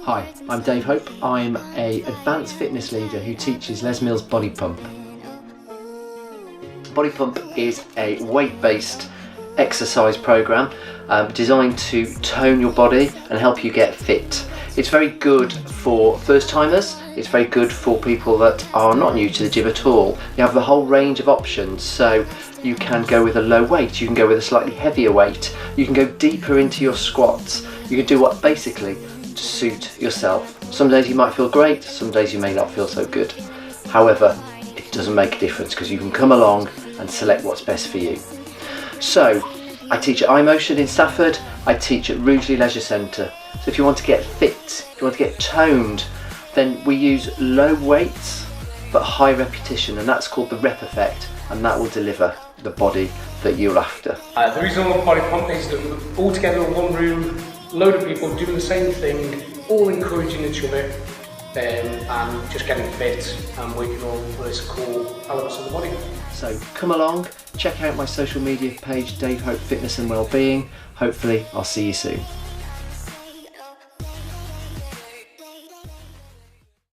Hi, I'm Dave Hope. I'm an advanced fitness leader who teaches Les Mills Body Pump. Body Pump is a weight-based exercise program designed to tone your body and help you get fit. It's very good for first timers, it's very good for people that are not new to the gym at all. You have the whole range of options, so you can go with a low weight, you can go with a slightly heavier weight, you can go deeper into your squats, you can do what basically to suit yourself. Some days you might feel great, some days you may not feel so good. However, it doesn't make a difference because you can come along and select what's best for you. So, I teach at iMotion in Stafford, I teach at Rugeley Leisure Centre. So if you want to get fit, if you want to get toned, then we use low weights but high repetition, and that's called the rep effect, and that will deliver the body that you're after. The reason I love Body Pump is that we're all together in one room, load of people doing the same thing, all encouraging each other and just getting fit and working on those core elements of the body. So come along, check out my social media page, Dave Hope Fitness and Wellbeing. Hopefully I'll see you soon.